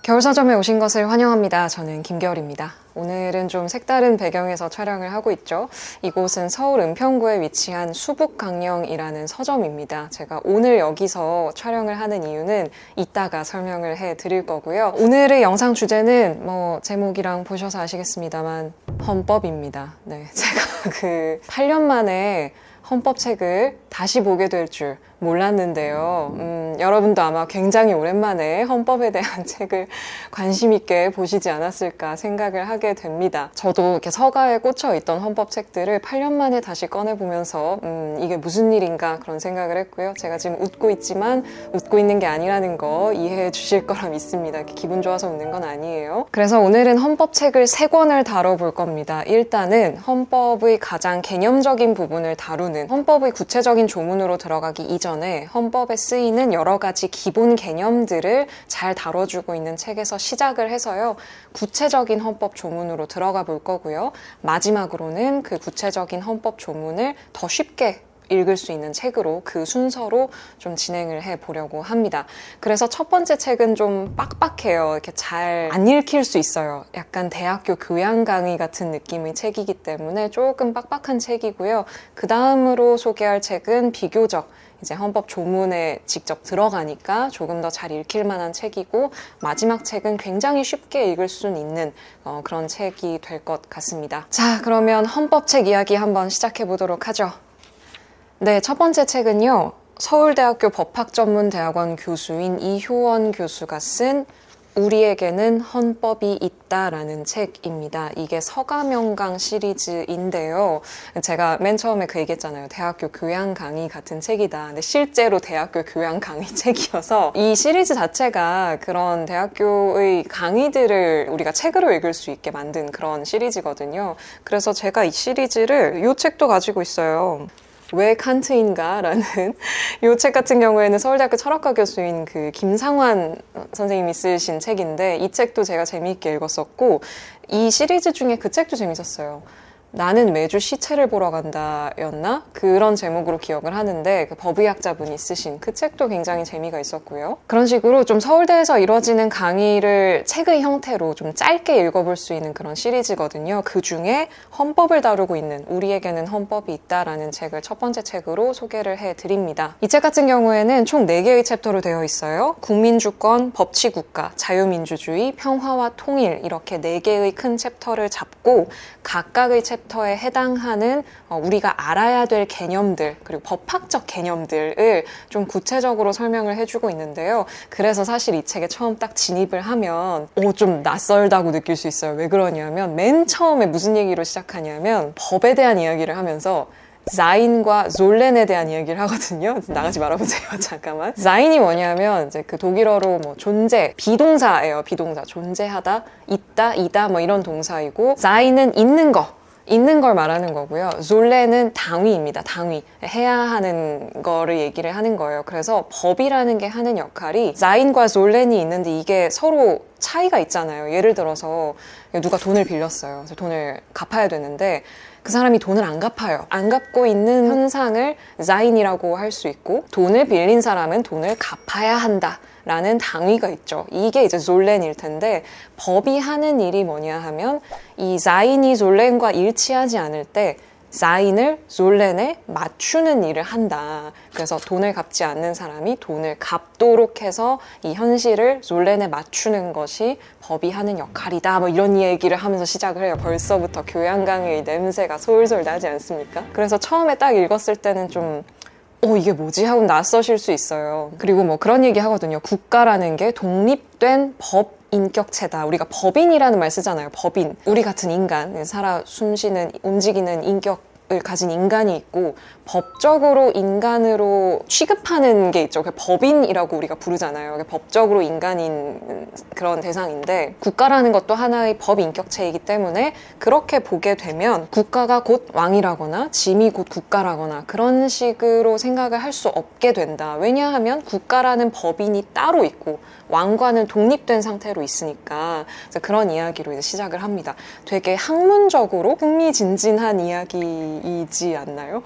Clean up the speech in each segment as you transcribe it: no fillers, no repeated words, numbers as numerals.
겨울서점에 오신 것을 환영합니다. 저는 김겨울입니다. 오늘은 좀 색다른 배경에서 촬영을 하고 있죠. 이곳은 서울 은평구에 위치한 수북강령이라는 서점입니다. 제가 오늘 여기서 촬영을 하는 이유는 이따가 설명을 해드릴 거고요. 오늘의 영상 주제는 제목이랑 보셔서 아시겠습니다만 헌법입니다. 네, 제가 8년 만에 헌법책을 다시 보게 될 줄 몰랐는데요. 여러분도 아마 굉장히 오랜만에 헌법에 대한 책을 관심 있게 보시지 않았을까 생각을 하게 됩니다. 저도 이렇게 서가에 꽂혀 있던 헌법책들을 8년 만에 다시 꺼내보면서 이게 무슨 일인가 그런 생각을 했고요. 제가 지금 웃고 있지만 웃고 있는 게 아니라는 거 이해해 주실 거라 믿습니다. 이렇게 기분 좋아서 웃는 건 아니에요. 그래서 오늘은 헌법책을 3권을 다뤄볼 겁니다. 일단은 헌법의 가장 개념적인 부분을 다루는 헌법의 구체적인 조문으로 들어가기 이전에 헌법에 쓰이는 여러 가지 기본 개념들을 잘 다뤄주고 있는 책에서 시작을 해서요. 구체적인 헌법 조문으로 들어가 볼 거고요. 마지막으로는 그 구체적인 헌법 조문을 더 쉽게 읽을 수 있는 책으로 그 순서로 좀 진행을 해보려고 합니다. 그래서 첫 번째 책은 좀 빡빡해요. 이렇게 잘 안 읽힐 수 있어요. 약간 대학교 교양 강의 같은 느낌의 책이기 때문에 조금 빡빡한 책이고요. 그 다음으로 소개할 책은 비교적 이제 헌법 조문에 직접 들어가니까 조금 더 잘 읽힐 만한 책이고, 마지막 책은 굉장히 쉽게 읽을 수 있는 그런 책이 될 것 같습니다. 자, 그러면 헌법책 이야기 한번 시작해 보도록 하죠. 네, 첫 번째 책은요, 서울대학교 법학전문대학원 교수인 이효원 교수가 쓴 우리에게는 헌법이 있다라는 책입니다. 이게 서가명강 시리즈인데요. 제가 맨 처음에 그 얘기했잖아요. 대학교 교양 강의 같은 책이다. 근데 실제로 대학교 교양 강의 책이어서 이 시리즈 자체가 그런 대학교의 강의들을 우리가 책으로 읽을 수 있게 만든 그런 시리즈거든요. 그래서 제가 이 시리즈를 이 책도 가지고 있어요. 왜 칸트인가? 라는 이 책 같은 경우에는 서울대학교 철학과 교수인 김상환 선생님이 쓰신 책인데, 이 책도 제가 재미있게 읽었었고, 이 시리즈 중에 그 책도 재밌었어요. 나는 매주 시체를 보러 간다 였나? 그런 제목으로 기억을 하는데, 그 법의학자분이 쓰신 그 책도 굉장히 재미가 있었고요. 그런 식으로 좀 서울대에서 이루어지는 강의를 책의 형태로 좀 짧게 읽어볼 수 있는 그런 시리즈거든요. 그 중에 헌법을 다루고 있는 우리에게는 헌법이 있다라는 책을 첫 번째 책으로 소개를 해드립니다. 이 책 같은 경우에는 총 4개의 챕터로 되어 있어요. 국민주권, 법치국가, 자유민주주의, 평화와 통일, 이렇게 4개의 큰 챕터를 잡고 각각의 챕터에 해당하는 우리가 알아야 될 개념들, 그리고 법학적 개념들을 좀 구체적으로 설명을 해주고 있는데요. 그래서 사실 이 책에 처음 딱 진입을 하면 좀 낯설다고 느낄 수 있어요. 왜 그러냐면 맨 처음에 무슨 얘기로 시작하냐면 법에 대한 이야기를 하면서 자인과 졸렌에 대한 이야기를 하거든요. 나가지 말아보세요. 잠깐만. 자인이 뭐냐면 이제 그 독일어로 존재, 비동사예요. 비동사. 존재하다, 있다, 이다 이런 동사이고, 자인은 있는 걸 말하는 거고요. 졸레는 당위입니다. 당위. 해야 하는 거를 얘기를 하는 거예요. 그래서 법이라는 게 하는 역할이 자인과 졸렌이 있는데 이게 서로 차이가 있잖아요. 예를 들어서 누가 돈을 빌렸어요. 그래서 돈을 갚아야 되는데 그 사람이 돈을 안 갚아요. 안 갚고 있는 현상을 자인이라고 할 수 있고, 돈을 빌린 사람은 돈을 갚아야 한다 라는 당위가 있죠. 이게 이제 졸렌일 텐데, 법이 하는 일이 뭐냐 하면 이 자인이 졸렌과 일치하지 않을 때 자인을 졸렌에 맞추는 일을 한다. 그래서 돈을 갚지 않는 사람이 돈을 갚도록 해서 이 현실을 졸렌에 맞추는 것이 법이 하는 역할이다. 이런 얘기를 하면서 시작을 해요. 벌써부터 교양 강의의 냄새가 솔솔 나지 않습니까? 그래서 처음에 딱 읽었을 때는 좀 이게 뭐지? 하고 낯서실 수 있어요. 그리고 그런 얘기 하거든요. 국가라는 게 독립된 법 인격체다. 우리가 법인이라는 말 쓰잖아요. 법인. 우리 같은 인간, 살아 숨쉬는, 움직이는 인격을 가진 인간이 있고, 법적으로 인간으로 취급하는 게 있죠. 법인이라고 우리가 부르잖아요. 법적으로 인간인 그런 대상인데, 국가라는 것도 하나의 법 인격체이기 때문에 그렇게 보게 되면 국가가 곧 왕이라거나 짐이 곧 국가라거나 그런 식으로 생각을 할 수 없게 된다. 왜냐하면 국가라는 법인이 따로 있고 왕과는 독립된 상태로 있으니까 그런 이야기로 이제 시작을 합니다. 되게 학문적으로 흥미진진한 이야기이지 않나요?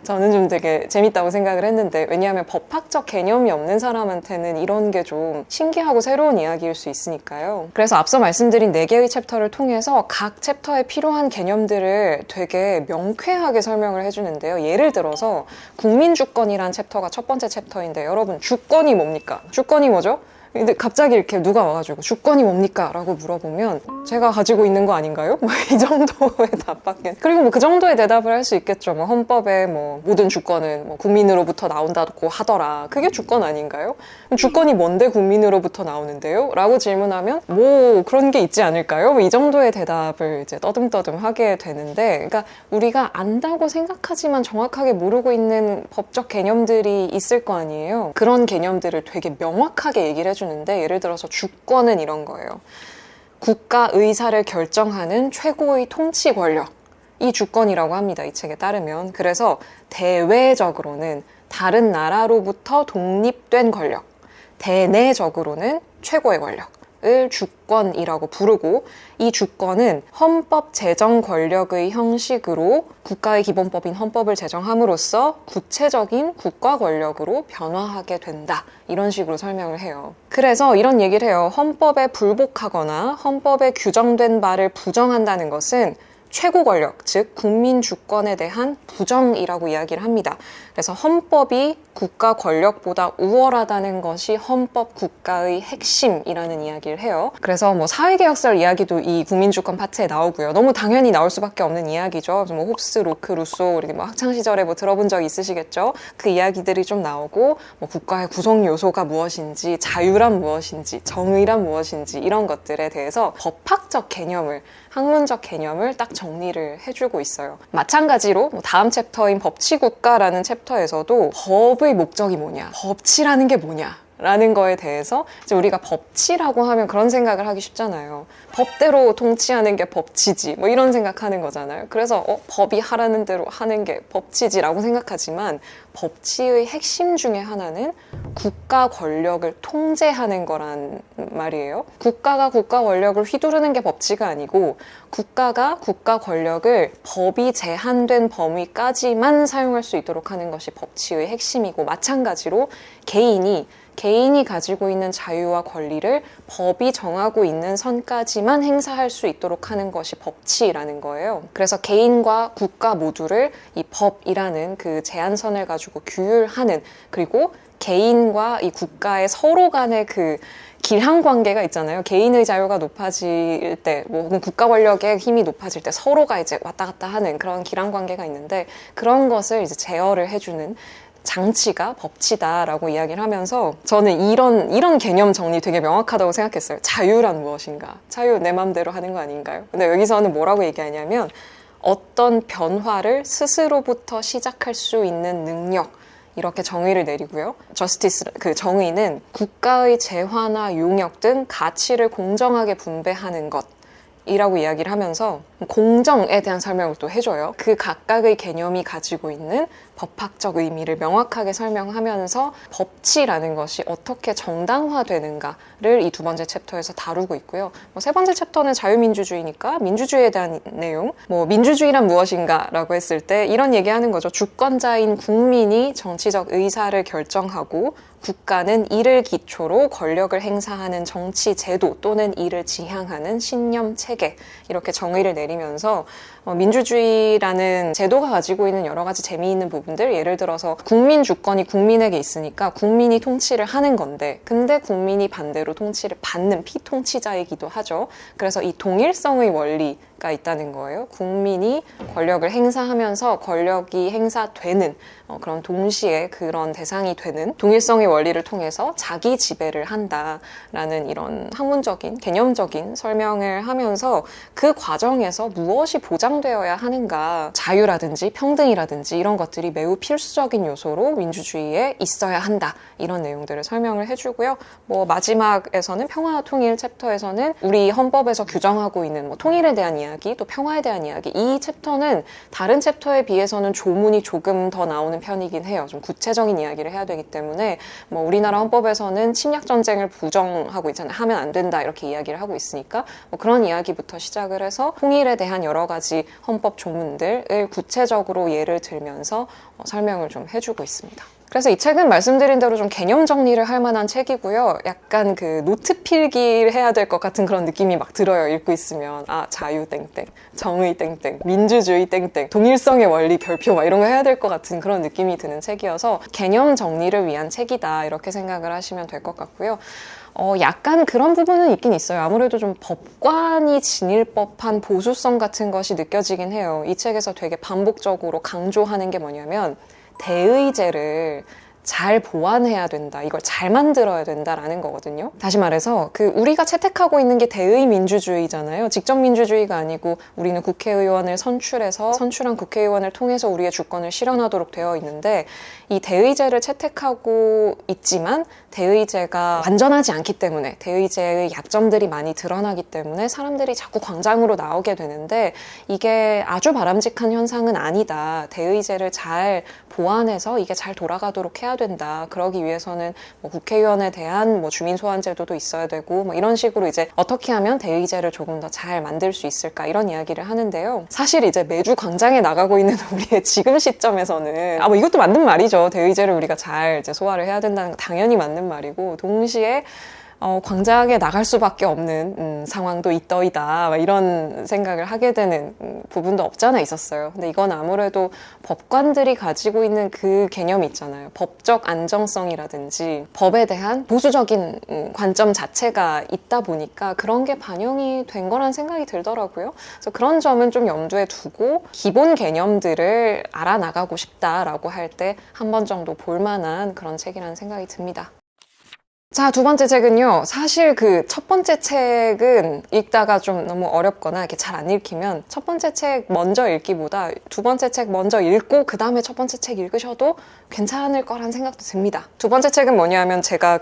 저는 좀 되게 재밌다고 생각을 했는데, 왜냐하면 법학적 개념이 없는 사람한테는 이런 게 좀 신기하고 새로운 이야기일 수 있으니까요. 그래서 앞서 말씀드린 4개의 챕터를 통해서 각 챕터에 필요한 개념들을 되게 명쾌하게 설명을 해주는데요. 예를 들어서 국민주권이란 챕터가 첫 번째 챕터인데, 여러분 주권이 뭡니까? 주권이 뭐죠? 근데 갑자기 이렇게 누가 와가지고 주권이 뭡니까? 라고 물어보면 제가 가지고 있는 거 아닌가요? 이 정도의 답밖에. 그리고 뭐 그 정도의 대답을 할 수 있겠죠. 뭐 헌법에 뭐 모든 주권은 뭐 국민으로부터 나온다고 하더라. 그게 주권 아닌가요? 주권이 뭔데 국민으로부터 나오는데요? 라고 질문하면 뭐 그런 게 있지 않을까요? 뭐 이 정도의 대답을 이제 떠듬떠듬 하게 되는데, 그러니까 우리가 안다고 생각하지만 정확하게 모르고 있는 법적 개념들이 있을 거 아니에요. 그런 개념들을 되게 명확하게 얘기를 해주는데, 예를 들어서 주권은 이런 거예요. 국가 의사를 결정하는 최고의 통치 권력, 이 주권이라고 합니다. 이 책에 따르면. 그래서 대외적으로는 다른 나라로부터 독립된 권력, 대내적으로는 최고의 권력을 주권이라고 부르고, 이 주권은 헌법 제정 권력의 형식으로 국가의 기본법인 헌법을 제정함으로써 구체적인 국가 권력으로 변화하게 된다. 이런 식으로 설명을 해요. 그래서 이런 얘기를 해요. 헌법에 불복하거나 헌법에 규정된 바를 부정한다는 것은 최고 권력, 즉 국민 주권에 대한 부정이라고 이야기를 합니다. 그래서 헌법이 국가 권력보다 우월하다는 것이 헌법 국가의 핵심이라는 이야기를 해요. 그래서 뭐 사회개혁설 이야기도 이 국민주권 파트에 나오고요. 너무 당연히 나올 수밖에 없는 이야기죠. 뭐 홉스, 로크, 루소, 우리 뭐 학창 시절에 뭐 들어본 적 있으시겠죠? 그 이야기들이 좀 나오고, 뭐 국가의 구성 요소가 무엇인지, 자유란 무엇인지, 정의란 무엇인지, 이런 것들에 대해서 법학적 개념을, 학문적 개념을 딱 정리를 해주고 있어요. 마찬가지로 뭐 다음 챕터인 법치국가라는 챕터에서도 법의 목적이 뭐냐, 법치라는 게 뭐냐 라는 거에 대해서 이제 우리가 법치라고 하면 그런 생각을 하기 쉽잖아요. 법대로 통치하는 게 법치지, 뭐 이런 생각하는 거잖아요. 그래서 법이 하라는 대로 하는 게 법치지라고 생각하지만, 법치의 핵심 중에 하나는 국가 권력을 통제하는 거란 말이에요. 국가가 국가 권력을 휘두르는 게 법치가 아니고, 국가가 국가 권력을 법이 제한된 범위까지만 사용할 수 있도록 하는 것이 법치의 핵심이고, 마찬가지로 개인이 가지고 있는 자유와 권리를 법이 정하고 있는 선까지만 행사할 수 있도록 하는 것이 법치라는 거예요. 그래서 개인과 국가 모두를 이 법이라는 그 제한선을 가지고 규율하는, 그리고 개인과 이 국가의 서로 간의 그 길한 관계가 있잖아요. 개인의 자유가 높아질 때, 뭐 국가 권력의 힘이 높아질 때 서로가 이제 왔다 갔다 하는 그런 길한 관계가 있는데, 그런 것을 이제 제어를 해주는 장치가 법치다라고 이야기를 하면서, 저는 이런 개념 정리 되게 명확하다고 생각했어요. 자유란 무엇인가? 자유 내 맘대로 하는 거 아닌가요? 근데 여기서는 뭐라고 얘기하냐면, 어떤 변화를 스스로부터 시작할 수 있는 능력, 이렇게 정의를 내리고요. 저스티스, 그 정의는 국가의 재화나 용역 등 가치를 공정하게 분배하는 것 이라고 이야기를 하면서 공정에 대한 설명을 또 해줘요. 그 각각의 개념이 가지고 있는 법학적 의미를 명확하게 설명하면서 법치라는 것이 어떻게 정당화되는가를 이 두 번째 챕터에서 다루고 있고요. 세 번째 챕터는 자유민주주의니까 민주주의에 대한 내용, 민주주의란 무엇인가 라고 했을 때 이런 얘기하는 거죠. 주권자인 국민이 정치적 의사를 결정하고 국가는 이를 기초로 권력을 행사하는 정치 제도 또는 이를 지향하는 신념 체계, 이렇게 정의를 내리면서 민주주의라는 제도가 가지고 있는 여러 가지 재미있는 부분들, 예를 들어서 국민 주권이 국민에게 있으니까 국민이 통치를 하는 건데, 근데 국민이 반대로 통치를 받는 피통치자이기도 하죠. 그래서 이 동일성의 원리가 있다는 거예요. 국민이 권력을 행사하면서 권력이 행사되는 그런 동시에 그런 대상이 되는 동일성의 원리를 통해서 자기 지배를 한다라는 이런 학문적인 개념적인 설명을 하면서 그 과정에서 무엇이 보장되어야 하는가, 자유라든지 평등이라든지 이런 것들이 매우 필수적인 요소로 민주주의에 있어야 한다, 이런 내용들을 설명을 해주고요. 마지막에서는 평화와 통일 챕터에서는 우리 헌법에서 규정하고 있는 통일에 대한 이야기 이야기, 또 평화에 대한 이야기, 이 챕터는 다른 챕터에 비해서는 조문이 조금 더 나오는 편이긴 해요. 좀 구체적인 이야기를 해야 되기 때문에 뭐 우리나라 헌법에서는 침략 전쟁을 부정하고 있잖아요. 하면 안 된다 이렇게 이야기를 하고 있으니까 뭐 그런 이야기부터 시작을 해서 통일에 대한 여러 가지 헌법 조문들을 구체적으로 예를 들면서 설명을 좀 해주고 있습니다. 그래서 이 책은 말씀드린 대로 좀 개념 정리를 할 만한 책이고요. 약간 그 노트 필기를 해야 될 것 같은 그런 느낌이 막 들어요. 읽고 있으면. 아, 자유 땡땡, 정의 땡땡, 민주주의 땡땡, 동일성의 원리 별표 막 이런 거 해야 될 것 같은 그런 느낌이 드는 책이어서 개념 정리를 위한 책이다 이렇게 생각을 하시면 될 것 같고요. 약간 그런 부분은 있긴 있어요. 아무래도 좀 법관이 지닐 법한 보수성 같은 것이 느껴지긴 해요. 이 책에서 되게 반복적으로 강조하는 게 뭐냐면 대의제를 잘 보완해야 된다. 이걸 잘 만들어야 된다라는 거거든요. 다시 말해서 우리가 채택하고 있는 게 대의 민주주의잖아요. 직접 민주주의가 아니고 우리는 국회의원을 선출해서 선출한 국회의원을 통해서 우리의 주권을 실현하도록 되어 있는데 이 대의제를 채택하고 있지만 대의제가 완전하지 않기 때문에 대의제의 약점들이 많이 드러나기 때문에 사람들이 자꾸 광장으로 나오게 되는데 이게 아주 바람직한 현상은 아니다. 대의제를 잘 보완해서 이게 잘 돌아가도록 해야 된다. 그러기 위해서는 뭐 국회의원에 대한 뭐 주민소환제도도 있어야 되고 뭐 이런 식으로 이제 어떻게 하면 대의제를 조금 더 잘 만들 수 있을까 이런 이야기를 하는데요. 사실 이제 매주 광장에 나가고 있는 우리의 지금 시점에서는 뭐 이것도 맞는 말이죠. 대의제를 우리가 잘 이제 소화를 해야 된다는 거 당연히 맞는 말이고 동시에 광장에 나갈 수밖에 없는 상황도 있더이다 막 이런 생각을 하게 되는 부분도 없지 않아 있었어요. 근데 이건 아무래도 법관들이 가지고 있는 그 개념이 있잖아요. 법적 안정성이라든지 법에 대한 보수적인 관점 자체가 있다 보니까 그런 게 반영이 된 거란 생각이 들더라고요. 그래서 그런 점은 좀 염두에 두고 기본 개념들을 알아나가고 싶다라고 할 때 한 번 정도 볼만한 그런 책이라는 생각이 듭니다. 자, 두 번째 책은요. 사실 첫 번째 책은 읽다가 좀 너무 어렵거나 이렇게 잘 안 읽히면 첫 번째 책 먼저 읽기보다 두 번째 책 먼저 읽고 그 다음에 첫 번째 책 읽으셔도 괜찮을 거란 생각도 듭니다. 두 번째 책은 뭐냐면 제가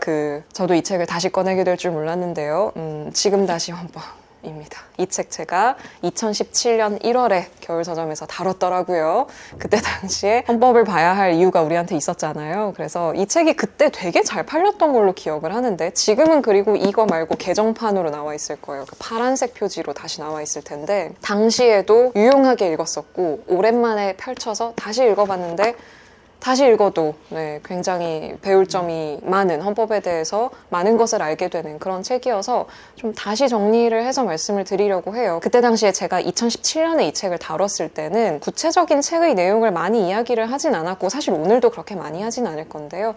저도 이 책을 다시 꺼내게 될 줄 몰랐는데요. 지금 다시 헌법. 입니다. 이 책 제가 2017년 1월에 겨울서점에서 다뤘더라고요. 그때 당시에 헌법을 봐야 할 이유가 우리한테 있었잖아요. 그래서 이 책이 그때 되게 잘 팔렸던 걸로 기억을 하는데 지금은 그리고 이거 말고 개정판으로 나와 있을 거예요. 파란색 표지로 다시 나와 있을 텐데 당시에도 유용하게 읽었었고 오랜만에 펼쳐서 다시 읽어봤는데 다시 읽어도 굉장히 배울 점이 많은 헌법에 대해서 많은 것을 알게 되는 그런 책이어서 좀 다시 정리를 해서 말씀을 드리려고 해요. 그때 당시에 제가 2017년에 이 책을 다뤘을 때는 구체적인 책의 내용을 많이 이야기를 하진 않았고 사실 오늘도 그렇게 많이 하진 않을 건데요.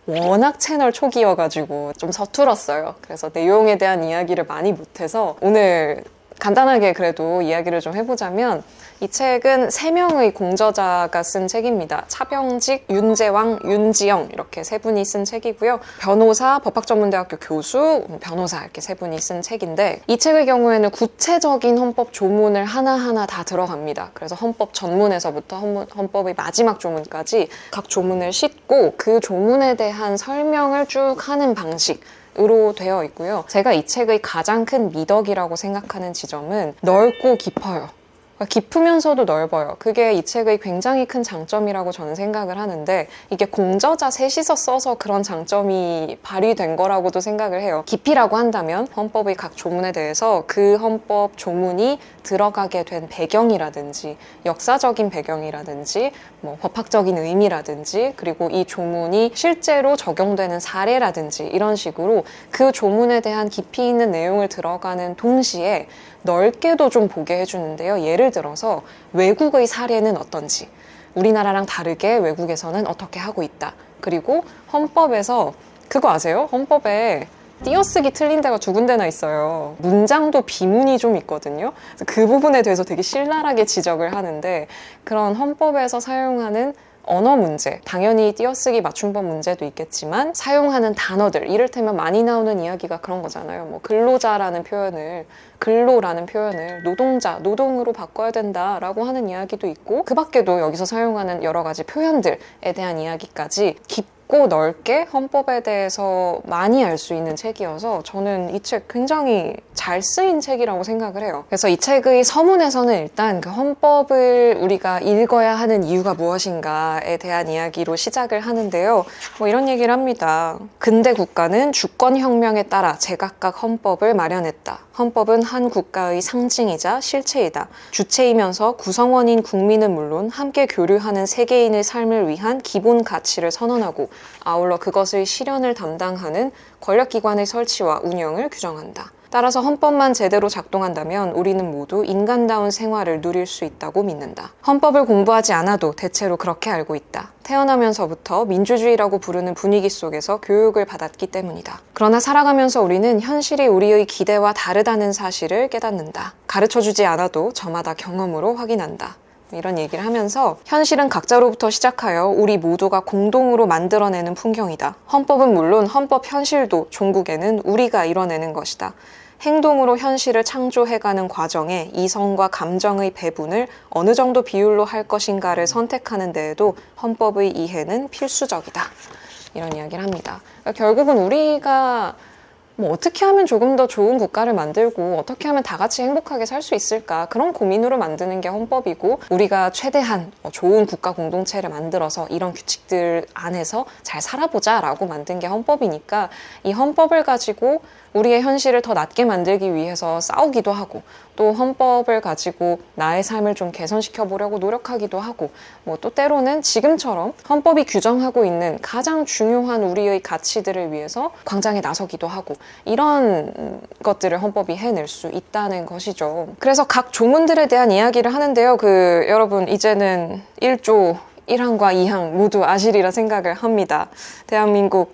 워낙 채널 초기여가지고 좀 서툴었어요. 그래서 내용에 대한 이야기를 많이 못해서 오늘 간단하게 그래도 이야기를 좀 해보자면 이 책은 3명의 공저자가 쓴 책입니다. 차병직, 윤재왕, 윤지영 이렇게 3분이 쓴 책이고요. 변호사, 법학전문대학교 교수, 변호사 이렇게 3분이 쓴 책인데 이 책의 경우에는 구체적인 헌법 조문을 하나하나 다 들어갑니다. 그래서 헌법 전문에서부터 헌법의 마지막 조문까지 각 조문을 싣고 그 조문에 대한 설명을 쭉 하는 방식 으로 되어 있고요. 제가 이 책의 가장 큰 미덕이라고 생각하는 지점은 넓고 깊어요. 깊으면서도 넓어요. 그게 이 책의 굉장히 큰 장점이라고 저는 생각을 하는데 이게 공저자 셋이서 써서 그런 장점이 발휘된 거라고도 생각을 해요. 깊이라고 한다면 헌법의 각 조문에 대해서 그 헌법 조문이 들어가게 된 배경이라든지 역사적인 배경이라든지 뭐 법학적인 의미라든지 그리고 이 조문이 실제로 적용되는 사례라든지 이런 식으로 그 조문에 대한 깊이 있는 내용을 들어가는 동시에 넓게도 좀 보게 해주는데요. 예를 들어서 외국의 사례는 어떤지, 우리나라랑 다르게 외국에서는 어떻게 하고 있다. 그리고 헌법에서 그거 아세요? 헌법에 띄어쓰기 틀린 데가 2군데나 있어요. 문장도 비문이 좀 있거든요. 그 부분에 대해서 되게 신랄하게 지적을 하는데 그런 헌법에서 사용하는 언어 문제, 당연히 띄어쓰기 맞춤법 문제도 있겠지만 사용하는 단어들, 이를테면 많이 나오는 이야기가 그런 거잖아요. 뭐 근로자라는 표현을 근로라는 표현을 노동자, 노동으로 바꿔야 된다라고 하는 이야기도 있고 그 밖에도 여기서 사용하는 여러 가지 표현들에 대한 이야기까지 깊이 깊고 넓게 헌법에 대해서 많이 알 수 있는 책이어서 저는 이 책 굉장히 잘 쓰인 책이라고 생각을 해요. 그래서 이 책의 서문에서는 일단 그 헌법을 우리가 읽어야 하는 이유가 무엇인가에 대한 이야기로 시작을 하는데요. 뭐 이런 얘기를 합니다. 근대 국가는 주권혁명에 따라 제각각 헌법을 마련했다. 헌법은 한 국가의 상징이자 실체이다. 주체이면서 구성원인 국민은 물론 함께 교류하는 세계인의 삶을 위한 기본 가치를 선언하고 아울러 그것의 실현을 담당하는 권력기관의 설치와 운영을 규정한다. 따라서 헌법만 제대로 작동한다면 우리는 모두 인간다운 생활을 누릴 수 있다고 믿는다. 헌법을 공부하지 않아도 대체로 그렇게 알고 있다. 태어나면서부터 민주주의라고 부르는 분위기 속에서 교육을 받았기 때문이다. 그러나 살아가면서 우리는 현실이 우리의 기대와 다르다는 사실을 깨닫는다. 가르쳐주지 않아도 저마다 경험으로 확인한다. 이런 얘기를 하면서 현실은 각자로부터 시작하여 우리 모두가 공동으로 만들어내는 풍경이다. 헌법은 물론 헌법 현실도 종국에는 우리가 이뤄내는 것이다. 행동으로 현실을 창조해가는 과정에 이성과 감정의 배분을 어느 정도 비율로 할 것인가를 선택하는 데에도 헌법의 이해는 필수적이다. 이런 이야기를 합니다. 그러니까 결국은 우리가 뭐 어떻게 하면 조금 더 좋은 국가를 만들고 어떻게 하면 다 같이 행복하게 살 수 있을까, 그런 고민으로 만드는 게 헌법이고, 우리가 최대한 좋은 국가 공동체를 만들어서 이런 규칙들 안에서 잘 살아보자 라고 만든 게 헌법이니까, 이 헌법을 가지고 우리의 현실을 더 낫게 만들기 위해서 싸우기도 하고, 또 헌법을 가지고 나의 삶을 좀 개선시켜 보려고 노력하기도 하고, 뭐 또 때로는 지금처럼 헌법이 규정하고 있는 가장 중요한 우리의 가치들을 위해서 광장에 나서기도 하고, 이런 것들을 헌법이 해낼 수 있다는 것이죠. 그래서 각 조문들에 대한 이야기를 하는데요. 여러분 이제는 1조 1항과 2항 모두 아시리라 생각을 합니다. 대한민국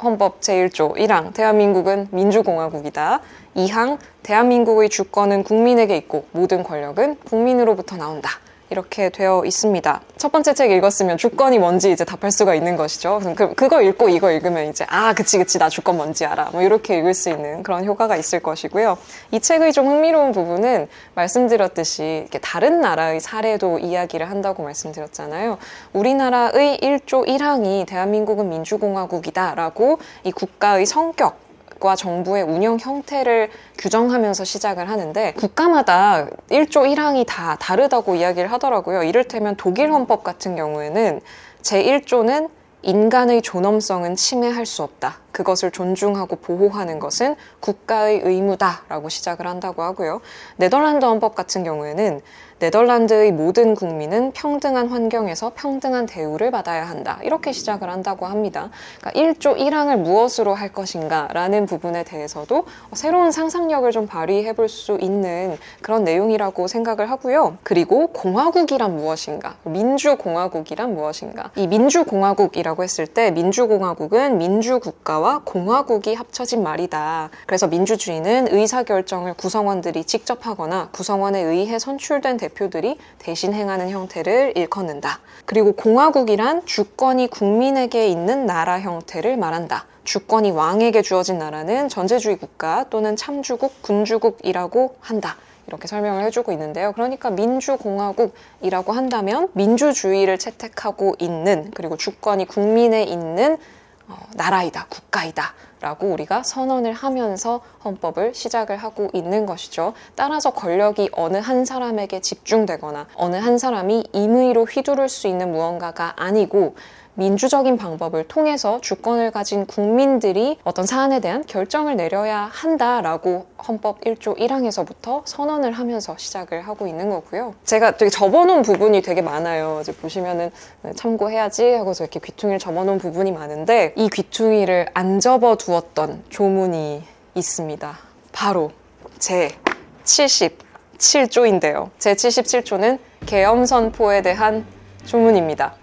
헌법 제1조 1항, 대한민국은 민주공화국이다. 2항, 대한민국의 주권은 국민에게 있고 모든 권력은 국민으로부터 나온다. 이렇게 되어 있습니다. 첫 번째 책 읽었으면 주권이 뭔지 이제 답할 수가 있는 것이죠. 그거 읽고 이거 읽으면 이제 그치 나 주권 뭔지 알아. 뭐 이렇게 읽을 수 있는 그런 효과가 있을 것이고요. 이 책의 좀 흥미로운 부분은 말씀드렸듯이 이렇게 다른 나라의 사례도 이야기를 한다고 말씀드렸잖아요. 우리나라의 1조 1항이 대한민국은 민주공화국이다 라고 이 국가의 성격 과 정부의 운영 형태를 규정하면서 시작을 하는데, 국가마다 1조 1항이 다 다르다고 이야기를 하더라고요. 이를테면 독일 헌법 같은 경우에는 제1조는 인간의 존엄성은 침해할 수 없다. 그것을 존중하고 보호하는 것은 국가의 의무다라고 시작을 한다고 하고요. 네덜란드 헌법 같은 경우에는 네덜란드의 모든 국민은 평등한 환경에서 평등한 대우를 받아야 한다. 이렇게 시작을 한다고 합니다. 그러니까 1조 1항을 무엇으로 할 것인가 라는 부분에 대해서도 새로운 상상력을 좀 발휘해 볼 수 있는 그런 내용이라고 생각을 하고요. 그리고 공화국이란 무엇인가? 민주공화국이란 무엇인가? 이 민주공화국이라고 했을 때 민주공화국은 민주국가와 공화국이 합쳐진 말이다. 그래서 민주주의는 의사결정을 구성원들이 직접 하거나 구성원에 의해 선출된 대표들이 대신 행하는 형태를 일컫는다. 그리고 공화국이란 주권이 국민에게 있는 나라 형태를 말한다. 주권이 왕에게 주어진 나라는 전제주의 국가 또는 참주국, 군주국이라고 한다. 이렇게 설명을 해주고 있는데요. 그러니까 민주공화국이라고 한다면 민주주의를 채택하고 있는, 그리고 주권이 국민에 있는 나라이다, 국가이다 라고 우리가 선언을 하면서 헌법을 시작을 하고 있는 것이죠. 따라서 권력이 어느 한 사람에게 집중되거나 어느 한 사람이 임의로 휘두를 수 있는 무언가가 아니고, 민주적인 방법을 통해서 주권을 가진 국민들이 어떤 사안에 대한 결정을 내려야 한다라고 헌법 1조 1항에서부터 선언을 하면서 시작을 하고 있는 거고요. 제가 되게 접어놓은 부분이 되게 많아요. 이제 보시면은 참고해야지 하고서 이렇게 귀퉁이를 접어놓은 부분이 많은데, 이 귀퉁이를 안 접어두었던 조문이 있습니다. 바로 제 77조인데요. 제 77조는 계엄선포에 대한 조문입니다.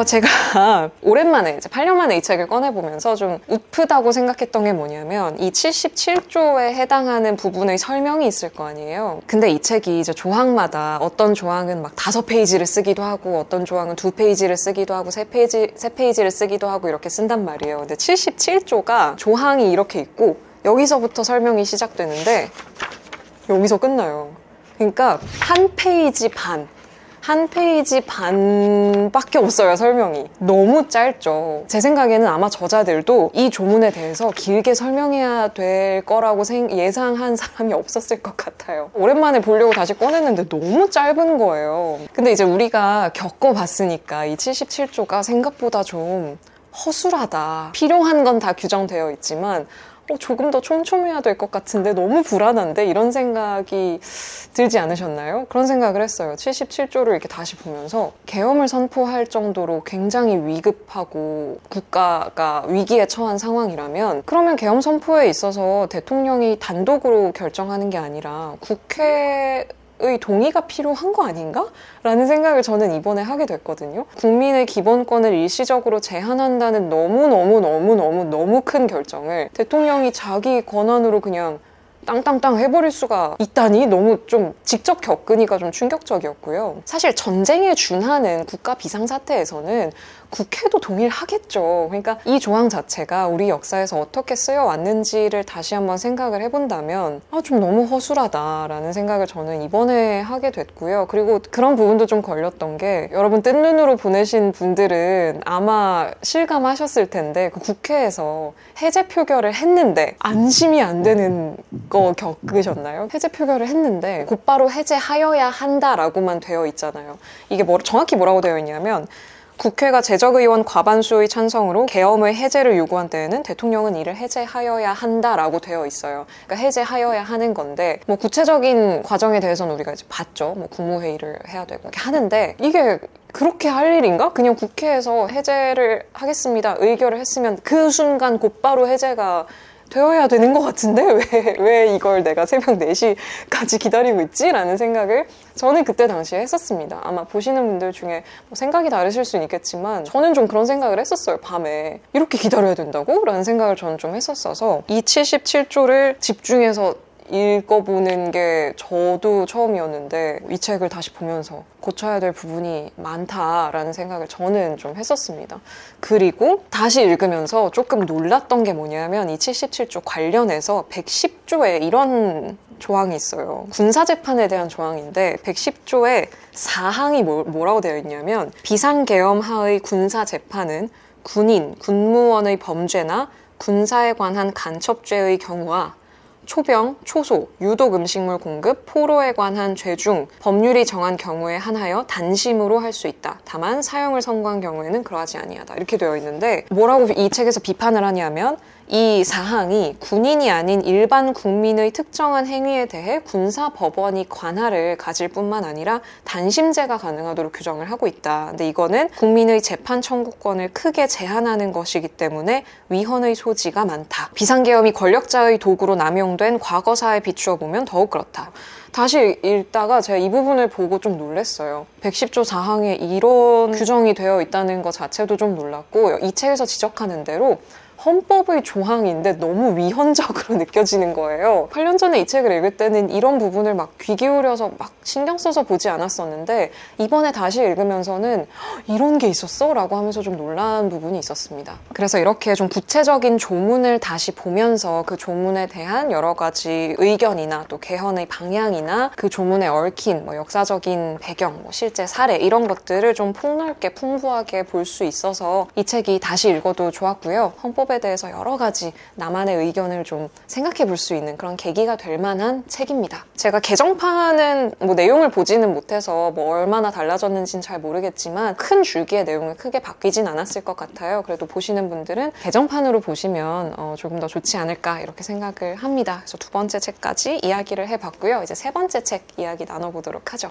제가 오랜만에 이제 8년 만에 이 책을 꺼내보면서 좀 우프다고 생각했던 게 뭐냐면, 이 77조에 해당하는 부분의 설명이 있을 거 아니에요. 근데 이 책이 이제 조항마다 어떤 조항은 막 5페이지를 쓰기도 하고, 어떤 조항은 2페이지를 쓰기도 하고, 3페이지를 쓰기도 하고 이렇게 쓴단 말이에요. 근데 77조가 조항이 이렇게 있고 여기서부터 설명이 시작되는데 여기서 끝나요. 그러니까 한 페이지 반, 한 페이지 반밖에 없어요, 설명이. 너무 짧죠. 제 생각에는 아마 저자들도 이 조문에 대해서 길게 설명해야 될 거라고 예상한 사람이 없었을 것 같아요. 오랜만에 보려고 다시 꺼냈는데 너무 짧은 거예요. 근데 이제 우리가 겪어봤으니까 이 77조가 생각보다 좀 허술하다. 필요한 건 다 규정되어 있지만 조금 더 촘촘해야 될 것 같은데 너무 불안한데 이런 생각이 들지 않으셨나요? 그런 생각을 했어요. 77조를 이렇게 다시 보면서 계엄을 선포할 정도로 굉장히 위급하고 국가가 위기에 처한 상황이라면 그러면 계엄 선포에 있어서 대통령이 단독으로 결정하는 게 아니라 국회의 동의가 필요한 거 아닌가? 라는 생각을 저는 이번에 하게 됐거든요. 국민의 기본권을 일시적으로 제한한다는 너무 큰 결정을 대통령이 자기 권한으로 그냥 땅땅땅 해버릴 수가 있다니 너무 좀 직접 겪으니까 좀 충격적이었고요. 사실 전쟁에 준하는 국가 비상사태에서는 국회도 동의를 하겠죠. 그러니까 이 조항 자체가 우리 역사에서 어떻게 쓰여왔는지를 다시 한번 생각을 해본다면 좀 너무 허술하다라는 생각을 저는 이번에 하게 됐고요. 그리고 그런 부분도 좀 걸렸던 게 여러분 뜬 눈으로 보내신 분들은 아마 실감하셨을 텐데 그 국회에서 해제 표결을 했는데 안심이 안 되는 거 겪으셨나요? 해제 표결을 했는데 곧바로 해제하여야 한다라고만 되어 있잖아요. 이게 정확히 뭐라고 되어 있냐면 국회가 재적의원 과반수의 찬성으로 계엄의 해제를 요구한 때에는 대통령은 이를 해제하여야 한다라고 되어 있어요. 그러니까 해제하여야 하는 건데 구체적인 과정에 대해서는 우리가 이제 봤죠. 국무회의를 해야 되고 이렇게 하는데 이게 그렇게 할 일인가? 그냥 국회에서 해제를 하겠습니다. 의결을 했으면 그 순간 곧바로 해제가 되어야 되는 것 같은데 왜 이걸 내가 새벽 4시까지 기다리고 있지? 라는 생각을 저는 그때 당시에 했었습니다. 아마 보시는 분들 중에 생각이 다르실 수는 있겠지만 저는 좀 그런 생각을 했었어요. 밤에 이렇게 기다려야 된다고? 라는 생각을 저는 좀 했었어서 이 77조를 집중해서 읽어보는 게 저도 처음이었는데 이 책을 다시 보면서 고쳐야 될 부분이 많다라는 생각을 저는 좀 했었습니다. 그리고 다시 읽으면서 조금 놀랐던 게 뭐냐면 이 77조 관련해서 110조에 이런 조항이 있어요. 군사재판에 대한 조항인데 110조에 4항이 뭐라고 되어 있냐면 비상계엄 하의 군사재판은 군인, 군무원의 범죄나 군사에 관한 간첩죄의 경우와 초병, 초소, 유독 음식물 공급, 포로에 관한 죄 중 법률이 정한 경우에 한하여 단심으로 할 수 있다. 다만 사형을 선고한 경우에는 그러하지 아니하다. 이렇게 되어 있는데 뭐라고 이 책에서 비판을 하냐면 이 사항이 군인이 아닌 일반 국민의 특정한 행위에 대해 군사법원이 관할을 가질 뿐만 아니라 단심제가 가능하도록 규정을 하고 있다. 근데 이거는 국민의 재판 청구권을 크게 제한하는 것이기 때문에 위헌의 소지가 많다. 비상계엄이 권력자의 도구로 남용된 과거사에 비추어 보면 더욱 그렇다. 다시 읽다가 제가 이 부분을 보고 좀 놀랐어요. 110조 4항에 이런 규정이 되어 있다는 것 자체도 좀 놀랐고 이 책에서 지적하는 대로 헌법의 조항인데 너무 위헌적으로 느껴지는 거예요. 8년 전에 이 책을 읽을 때는 이런 부분을 막 귀 기울여서 막 신경 써서 보지 않았었는데 이번에 다시 읽으면서는 이런 게 있었어? 라고 하면서 좀 놀란 부분이 있었습니다. 그래서 이렇게 좀 구체적인 조문을 다시 보면서 그 조문에 대한 여러 가지 의견이나 또 개헌의 방향이나 그 조문에 얽힌 역사적인 배경, 실제 사례 이런 것들을 좀 폭넓게 풍부하게 볼 수 있어서 이 책이 다시 읽어도 좋았고요. 헌법에 대해서 여러 가지 나만의 의견을 좀 생각해 볼 수 있는 그런 계기가 될 만한 책입니다. 제가 개정판은 내용을 보지는 못해서 얼마나 달라졌는지는 잘 모르겠지만 큰 줄기의 내용은 크게 바뀌진 않았을 것 같아요. 그래도 보시는 분들은 개정판으로 보시면 조금 더 좋지 않을까 이렇게 생각을 합니다. 그래서 두 번째 책까지 이야기를 해봤고요. 이제 세 번째 책 이야기 나눠보도록 하죠.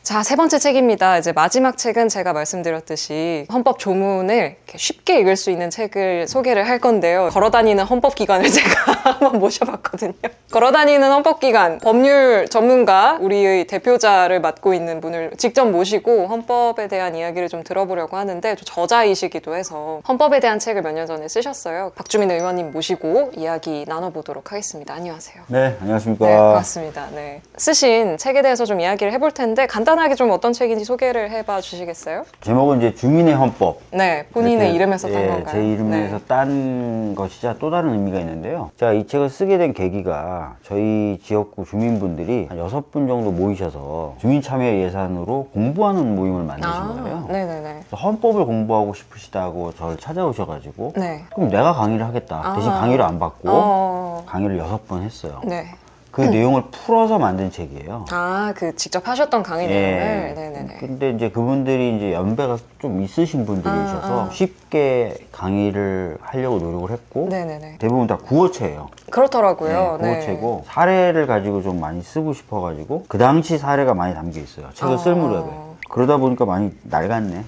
자, 세 번째 책입니다. 이제 마지막 책은 제가 말씀드렸듯이 헌법 조문을 이렇게 쉽게 읽을 수 있는 책을 소개를 할 건데요. 걸어다니는 헌법기관을 제가 한번 모셔봤거든요. 걸어다니는 헌법기관, 법률 전문가, 우리의 대표자를 맡고 있는 분을 직접 모시고 헌법에 대한 이야기를 좀 들어보려고 하는데 저자이시기도 해서 헌법에 대한 책을 몇 년 전에 쓰셨어요. 박주민 의원님 모시고 이야기 나눠보도록 하겠습니다. 안녕하세요. 네, 안녕하십니까. 네, 반갑습니다. 네. 쓰신 책에 대해서 좀 이야기를 해볼 텐데 간단하게 간단하게 좀 어떤 책인지 소개를 해봐 주시겠어요? 제목은 이제 주민의 헌법. 네, 본인의 이렇게, 이름에서 딴 건가요? 제 이름에서 네. 딴 것이자 또 다른 의미가 있는데요. 제가 이 책을 쓰게 된 계기가 저희 지역구 주민분들이 한 6분 정도 모이셔서 주민참여 예산으로 공부하는 모임을 만드신 거예요. 네네네. 그래서 헌법을 공부하고 싶으시다고 저를 찾아오셔가지고 네. 그럼 내가 강의를 하겠다. 대신 아. 강의를 안 받고 어. 강의를 6번 했어요. 네. 그 내용을 풀어서 만든 책이에요. 아, 그 직접 하셨던 강의 내용을. 네네네. 근데 이제 그분들이 이제 연배가 좀 있으신 분들이셔서 아. 쉽게 강의를 하려고 노력을 했고 네네네. 대부분 다 구어체예요. 그렇더라고요. 네, 구어체고 사례를 가지고 좀 많이 쓰고 싶어가지고 그 당시 사례가 많이 담겨 있어요. 책을 쓸 무렵에. 그러다 보니까 많이 낡았네.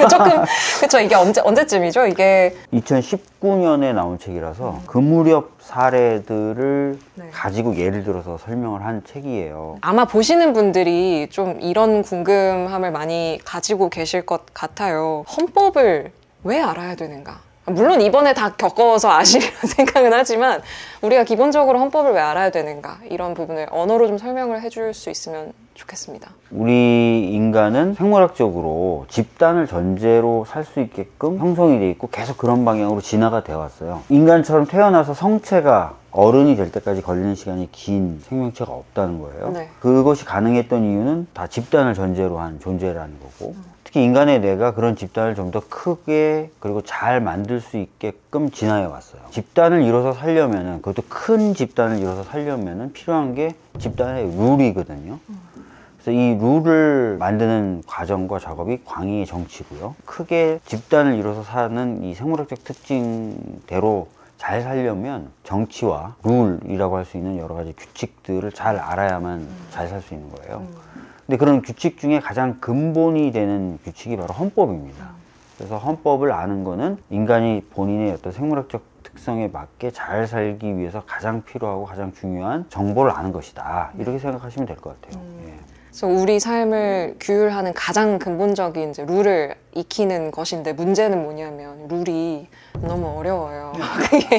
조금 그쵸. 이게 언제쯤이죠? 이게 2019년에 나온 책이라서 그 무렵 사례들을 네. 가지고 예를 들어서 설명을 한 책이에요. 아마 보시는 분들이 좀 이런 궁금함을 많이 가지고 계실 것 같아요. 헌법을 왜 알아야 되는가? 물론 이번에 다 겪어서 아시리라 생각은 하지만 우리가 기본적으로 헌법을 왜 알아야 되는가? 이런 부분을 언어로 좀 설명을 해줄 수 있으면 좋겠습니다. 우리 인간은 생물학적으로 집단을 전제로 살 수 있게끔 형성이 돼 있고 계속 그런 방향으로 진화가 되어 왔어요. 인간처럼 태어나서 성체가 어른이 될 때까지 걸리는 시간이 긴 생명체가 없다는 거예요. 네. 그것이 가능했던 이유는 다 집단을 전제로 한 존재라는 거고 특히 인간의 뇌가 그런 집단을 좀 더 크게 그리고 잘 만들 수 있게끔 진화해 왔어요. 집단을 이뤄서 살려면은 그것도 큰 집단을 이뤄서 살려면은 필요한 게 집단의 룰이거든요. 그래서 이 룰을 만드는 과정과 작업이 광의의 정치고요. 크게 집단을 이뤄서 사는 이 생물학적 특징대로 잘 살려면 정치와 룰이라고 할 수 있는 여러 가지 규칙들을 잘 알아야만 잘 살 수 있는 거예요. 근데 그런 규칙 중에 가장 근본이 되는 규칙이 바로 헌법입니다. 그래서 헌법을 아는 거는 인간이 본인의 어떤 생물학적 특성에 맞게 잘 살기 위해서 가장 필요하고 가장 중요한 정보를 아는 것이다. 이렇게 생각하시면 될 것 같아요. 예. 그래서 우리 삶을 규율하는 가장 근본적인 이제 룰을 익히는 것인데 문제는 뭐냐면 룰이 너무 어려워요.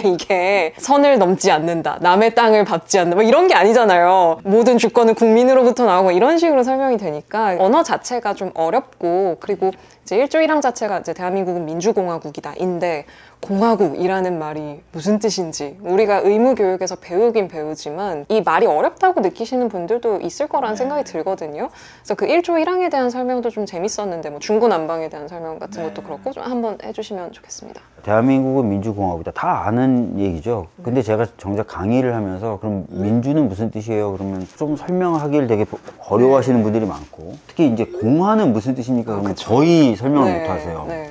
이게 선을 넘지 않는다. 남의 땅을 밟지 않는다. 뭐 이런 게 아니잖아요. 모든 주권은 국민으로부터 나오고 이런 식으로 설명이 되니까 언어 자체가 좀 어렵고 그리고 이제 1조 1항 자체가 이제 대한민국은 민주공화국이다. 인데 공화국이라는 말이 무슨 뜻인지 우리가 의무교육에서 배우긴 배우지만 이 말이 어렵다고 느끼시는 분들도 있을 거라는 생각이 들거든요. 그래서 그 1조 1항에 대한 설명도 좀 재밌었는데 뭐 중구난방에 대한 설명 같은 것도 그렇고 좀 한번 해주시면 좋겠습니다. 대한민국은 민주공화국이다. 다 아는 얘기죠. 근데 제가 정작 강의를 하면서 그럼 민주는 무슨 뜻이에요? 그러면 좀 설명하기를 되게 어려워하시는 분들이 많고 특히 이제 공화는 무슨 뜻입니까? 그러면 거의 설명을 못 하세요. 네.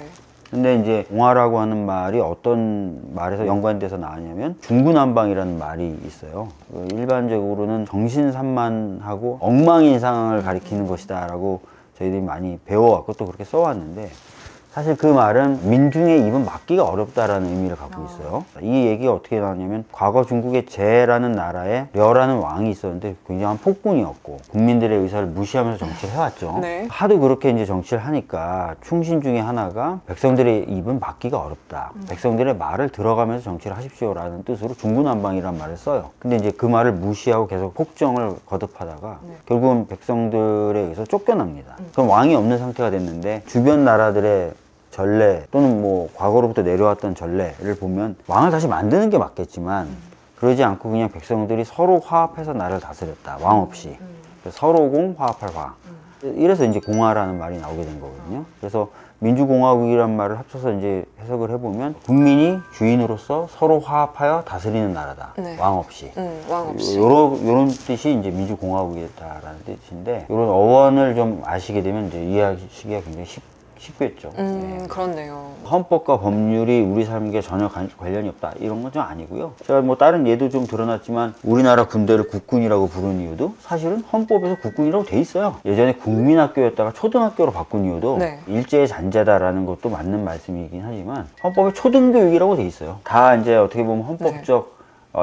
근데 이제 공화라고 하는 말이 어떤 말에서 연관돼서 나왔냐면 중구난방이라는 말이 있어요. 일반적으로는 정신산만하고 엉망인상을 가리키는 것이다 라고 저희들이 많이 배워왔고 또 그렇게 써왔는데 사실 그 말은 민중의 입은 막기가 어렵다라는 의미를 갖고 있어요. 이 얘기가 어떻게 나왔냐면 과거 중국의 제라는 나라에 려라는 왕이 있었는데 굉장한 폭군이었고 국민들의 의사를 무시하면서 정치를 해왔죠. 네. 하도 그렇게 이제 정치를 하니까 충신 중에 하나가 백성들의 입은 막기가 어렵다. 백성들의 말을 들어가면서 정치를 하십시오라는 뜻으로 중구난방이라는 말을 써요. 근데 이제 그 말을 무시하고 계속 폭정을 거듭하다가 결국은 백성들에 의해서 쫓겨납니다. 그럼 왕이 없는 상태가 됐는데 주변 나라들의 전례 또는 뭐 과거로부터 내려왔던 전례를 보면 왕을 다시 만드는 게 맞겠지만 그러지 않고 그냥 백성들이 서로 화합해서 나라를 다스렸다. 왕 없이. 서로공 화합할 화. 이래서 이제 공화라는 말이 나오게 된 거거든요. 그래서 민주공화국이란 말을 합쳐서 이제 해석을 해보면 국민이 주인으로서 서로 화합하여 다스리는 나라다. 네. 왕 없이. 왕 없이. 요런 뜻이 이제 민주공화국이다라는 뜻인데 요런 어원을 좀 아시게 되면 이제 이해하시기가 굉장히 쉽겠죠. 그렇네요. 헌법과 법률이 우리 삶에 전혀 관련이 없다 이런 건 좀 아니고요. 제가 뭐 다른 예도 좀 드러났지만 우리나라 군대를 국군이라고 부른 이유도 사실은 헌법에서 국군이라고 돼 있어요. 예전에 국민학교였다가 초등학교로 바꾼 이유도 네. 일제의 잔재다라는 것도 맞는 말씀이긴 하지만 헌법에 초등교육이라고 돼 있어요. 다 이제 어떻게 보면 헌법적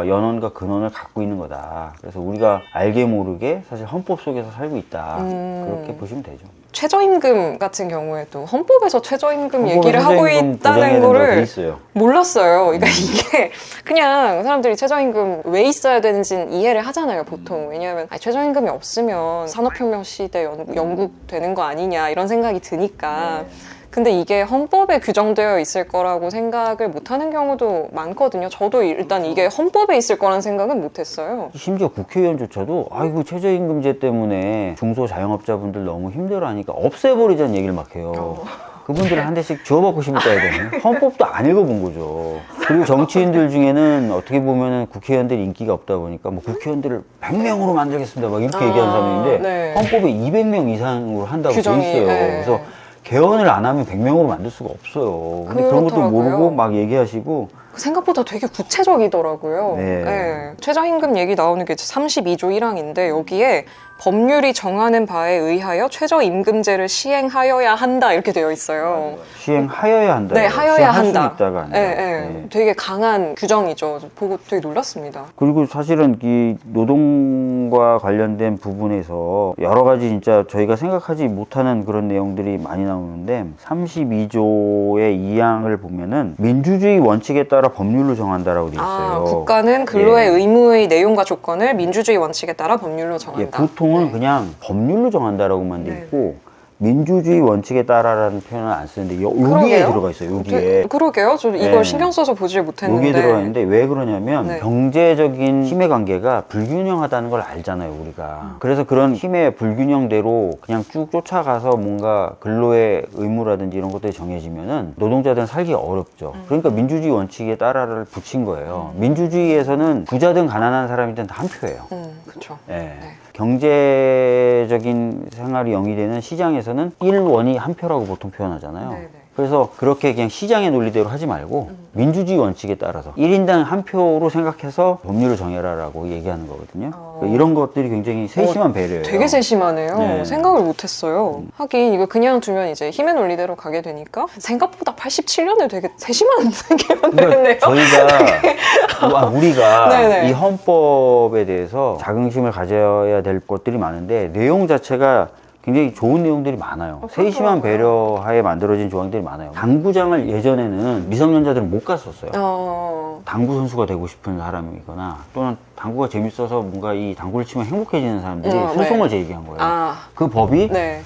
연원과 근원을 갖고 있는 거다. 그래서 우리가 알게 모르게 사실 헌법 속에서 살고 있다. 그렇게 보시면 되죠. 최저임금 같은 경우에도 헌법에서 최저임금 헌법에 얘기를 하고 최저임금 있다는 보장해야 된다고 돼 거를 있어요. 몰랐어요. 그러니까 이게 그냥 사람들이 최저임금 왜 있어야 되는지는 이해를 하잖아요, 보통. 왜냐하면 최저임금이 없으면 산업혁명 시대 영국 되는 거 아니냐 이런 생각이 드니까. 근데 이게 헌법에 규정되어 있을 거라고 생각을 못하는 경우도 많거든요. 저도 일단 이게 헌법에 있을 거라는 생각은 못했어요. 심지어 국회의원조차도 아이고 최저임금제 때문에 중소자영업자분들 너무 힘들어하니까 없애버리자는 얘기를 막 해요. 그분들을 한 대씩 주워받고 싶다 해야 되나? 헌법도 안 읽어본 거죠. 그리고 정치인들 중에는 어떻게 보면은 국회의원들이 인기가 없다 보니까 뭐 국회의원들을 100명으로 만들겠습니다 막 이렇게 얘기하는 사람인데 네. 헌법에 200명 이상으로 한다고 돼 규정이, 있어요. 네. 그래서 개헌을 안 하면 100명으로 만들 수가 없어요. 근데 그런 것도 그렇더라고요. 모르고 막 얘기하시고 생각보다 되게 구체적이더라고요. 네. 네. 최저임금 얘기 나오는 게 32조 1항인데 여기에 법률이 정하는 바에 의하여 최저임금제를 시행하여야 한다 이렇게 되어 있어요. 시행하여야 한다. 네, 하여야 시행할 한다. 수 있다가 아니라. 네, 네. 되게 강한 규정이죠. 보고 되게 놀랐습니다. 그리고 사실은 이 노동과 관련된 부분에서 여러 가지 진짜 저희가 생각하지 못하는 그런 내용들이 많이 나오는데 32조의 2항을 보면은 민주주의 원칙에 따라 법률로 정한다라고 돼 있어요. 국가는 근로의 예. 의무의 내용과 조건을 민주주의 원칙에 따라 법률로 정한다. 예, 보통은 네. 그냥 법률로 정한다라고만 돼 네. 있고 민주주의 원칙에 따라라는 표현은 안 쓰는데 여기에 그러게요? 들어가 있어요. 여기에. 그러게요. 저 이걸 네. 신경 써서 보질 못했는데. 여기에 들어가 있는데 왜 그러냐면 네. 경제적인 힘의 관계가 불균형하다는 걸 알잖아요, 우리가. 그래서 그런 힘의 불균형대로 그냥 쭉 쫓아가서 뭔가 근로의 의무라든지 이런 것들이 정해지면은 노동자들은 살기 어렵죠. 그러니까 민주주의 원칙에 따라를 붙인 거예요. 민주주의에서는 부자든 가난한 사람이든 다 한 표예요. 그렇죠. 예. 네. 경제적인 생활이 영위되는 시장에서는 1원이 한 표라고 보통 표현하잖아요. 네네. 그래서 그렇게 그냥 시장의 논리대로 하지 말고 민주주의 원칙에 따라서 1인당 한 표로 생각해서 법률을 정해라라고 얘기하는 거거든요. 그러니까 이런 것들이 굉장히 세심한 배려예요. 되게 세심하네요. 네. 생각을 못했어요. 하긴 이거 그냥 두면 이제 힘의 논리대로 가게 되니까 생각보다 87년에 되게 세심한 개헌되었네요. 그러니까 우리가 네네. 이 헌법에 대해서 자긍심을 가져야 될 것들이 많은데 내용 자체가 굉장히 좋은 내용들이 많아요. 세심한 배려하에 만들어진 조항들이 많아요. 당구장을 예전에는 미성년자들은 못 갔었어요. 당구 선수가 되고 싶은 사람이거나 또는 당구가 재밌어서 뭔가 이 당구를 치면 행복해지는 사람들이 소송을 제기한 거예요. 그 법이 네.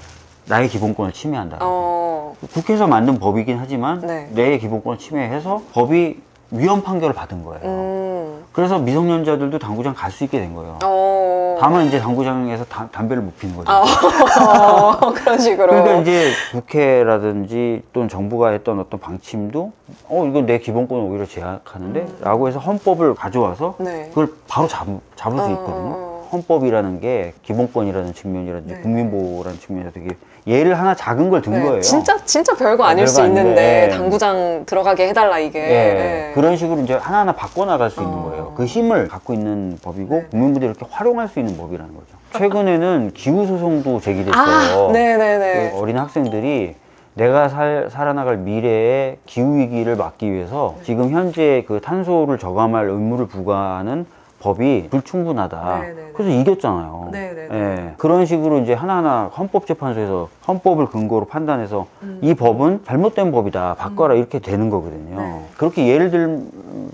나의 기본권을 침해한다. 어, 국회에서 만든 법이긴 하지만 네. 내 기본권을 침해해서 법이 위헌 판결을 받은 거예요. 그래서 미성년자들도 당구장 갈 수 있게 된 거예요. 다만 이제 당구장에서 담배를 못 피는 거죠. 그런 식으로. 그러니까 이제 국회라든지 또는 정부가 했던 어떤 방침도 이건 내 기본권을 오히려 제약하는데 라고 해서 헌법을 가져와서 네. 그걸 바로 잡을 수 있거든요. 헌법이라는 게 기본권이라는 측면이라든지 네. 국민보호라는 측면에서 되게 예를 하나 작은 걸 든 네, 거예요. 진짜 별거 아닐 별거 수 아닌데, 있는데 예. 당구장 들어가게 해달라 이게. 예, 네. 그런 식으로 이제 하나하나 바꿔나갈 수 있는 거예요. 그 힘을 갖고 있는 법이고 네. 국민분들이 이렇게 활용할 수 있는 법이라는 거죠. 최근에는 기후소송도 제기됐어요. 네네네. 그 어린 학생들이 내가 살아나갈 미래의 기후위기를 막기 위해서 지금 현재 그 탄소를 저감할 의무를 부과하는 법이 불충분하다. 네네네. 그래서 이겼잖아요. 네네네. 예, 그런 식으로 이제 하나하나 헌법재판소에서 헌법을 근거로 판단해서 이 법은 잘못된 법이다. 바꿔라. 이렇게 되는 거거든요. 네. 그렇게 예를 들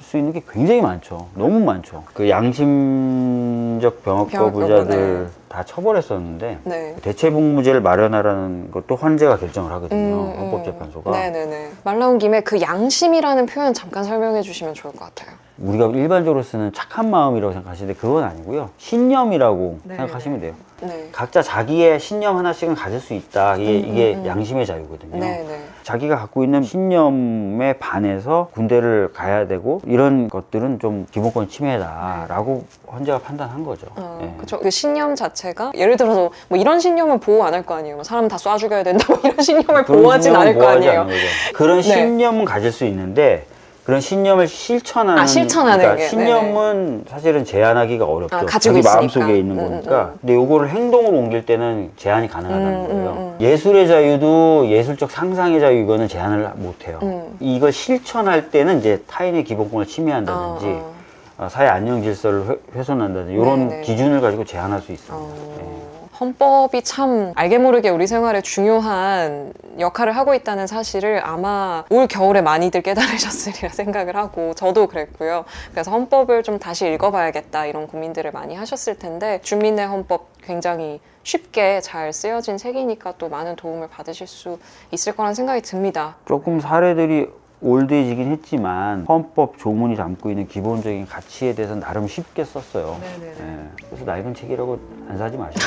수 있는 게 굉장히 많죠. 너무 많죠. 그 양심적 병역거부자들 네. 다 처벌했었는데 네. 대체복무제를 마련하라는 것도 헌재가 결정을 하거든요. 헌법재판소가. 네네네. 말 나온 김에 그 양심이라는 표현 잠깐 설명해 주시면 좋을 것 같아요. 우리가 일반적으로 쓰는 착한 마음이라고 생각하시는데 그건 아니고요. 신념이라고 네. 생각하시면 돼요. 네. 각자 자기의 신념 하나씩은 가질 수 있다. 이게 양심의 자유거든요. 네네. 자기가 갖고 있는 신념에 반해서 군대를 가야 되고 이런 것들은 좀 기본권 침해다라고 헌재가 판단한 거죠. 예. 그렇죠. 그 신념 자체가 예를 들어서 뭐 이런 신념은 보호 안 할 거 아니에요. 뭐 사람 다 쏴 죽여야 된다. 뭐 이런 신념을 그런 보호하진 신념은 않을 거 보호하지 아니에요. 않는 거죠. 그런 네. 신념은 가질 수 있는데 그런 신념을 실천하는, 실천하는 그러니까 게, 신념은 사실은 제한하기가 어렵죠. 가지고 자기 있으니까. 마음속에 있는 거니까. 근데 요거를 행동으로 옮길 때는 제한이 가능하다는 거예요. 예술의 자유도 예술적 상상의 자유 이거는 제한을 못 해요. 이걸 실천할 때는 이제 타인의 기본권을 침해한다든지 사회 안녕 질서를 훼손한다든지 이런 네네. 기준을 가지고 제한할 수 있습니다. 헌법이 참 알게 모르게 우리 생활에 중요한 역할을 하고 있다는 사실을 아마 올 겨울에 많이들 깨달으셨으리라 생각을 하고 저도 그랬고요. 그래서 헌법을 좀 다시 읽어봐야겠다 이런 고민들을 많이 하셨을 텐데 주민의 헌법 굉장히 쉽게 잘 쓰여진 책이니까 또 많은 도움을 받으실 수 있을 거란 생각이 듭니다. 조금 사례들이 올드해지긴 했지만 헌법 조문이 담고 있는 기본적인 가치에 대해서 나름 쉽게 썼어요. 네네네. 그래서 낡은 책이라고 안 사지 마시고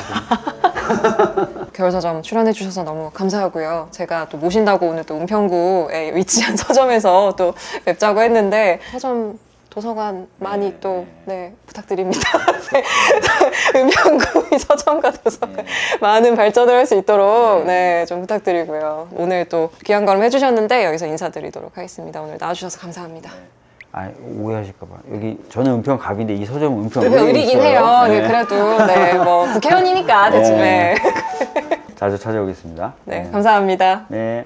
겨울서점 출연해 주셔서 너무 감사하고요. 제가 또 모신다고 오늘 또 은평구에 위치한 서점에서 또 뵙자고 했는데 서점 도서관 많이 또 부탁드립니다. 은평구 이 서점과 도서관 많은 발전을 할 수 있도록 좀 부탁드리고요. 오늘 또 귀한 걸음 해주셨는데 여기서 인사드리도록 하겠습니다. 오늘 나와주셔서 감사합니다. 오해하실까봐 여기 저는 은평 갑인데 이 서점은 은평 의리긴 있어요. 해요. 네. 그래도 뭐 국회의원이니까 대충 자주 찾아오겠습니다. 감사합니다. 네.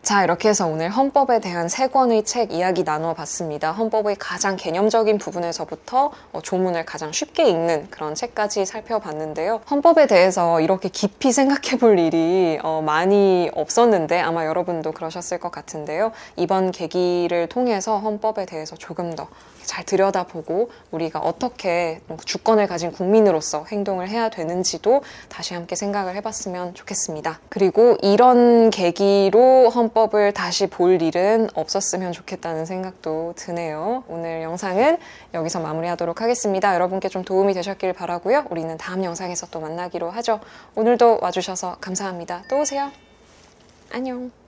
자, 이렇게 해서 오늘 헌법에 대한 3권의 책 이야기 나누어 봤습니다. 헌법의 가장 개념적인 부분에서부터 조문을 가장 쉽게 읽는 그런 책까지 살펴봤는데요. 헌법에 대해서 이렇게 깊이 생각해 볼 일이 많이 없었는데 아마 여러분도 그러셨을 것 같은데요. 이번 계기를 통해서 헌법에 대해서 조금 더 잘 들여다보고 우리가 어떻게 주권을 가진 국민으로서 행동을 해야 되는지도 다시 함께 생각을 해봤으면 좋겠습니다. 그리고 이런 계기로 헌법을 다시 볼 일은 없었으면 좋겠다는 생각도 드네요. 오늘 영상은 여기서 마무리하도록 하겠습니다. 여러분께 좀 도움이 되셨길 바라고요. 우리는 다음 영상에서 또 만나기로 하죠. 오늘도 와주셔서 감사합니다. 또 오세요. 안녕.